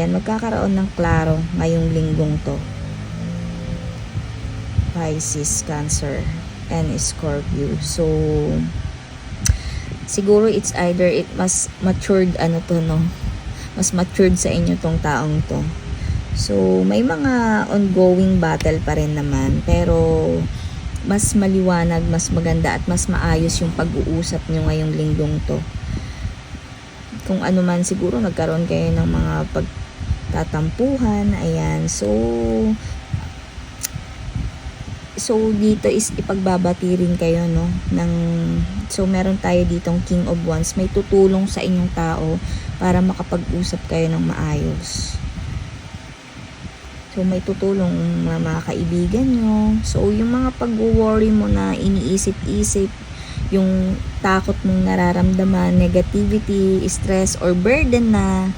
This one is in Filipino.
Yan, magkakaroon ng klaro ngayong linggong to. Pisces, Cancer, and Scorpio. So, siguro it's either mas matured mas matured sa inyo tong taong to. So, may mga ongoing battle pa rin naman, pero mas maliwanag, mas maganda at mas maayos yung pag-uusap nyo ngayong linggong to. Kung ano man, siguro nagkaroon kayo ng mga pagtatampuhan, ayan. So dito is ipagbabati rin kayo, no, so meron tayo ditong King of Wands, may tutulong sa inyong tao para makapag-usap kayo ng maayos. So may tutulong mga kaibigan nyo. So yung mga pag-worry mo na iniisip-isip, yung takot mong nararamdaman, negativity, stress, or burden na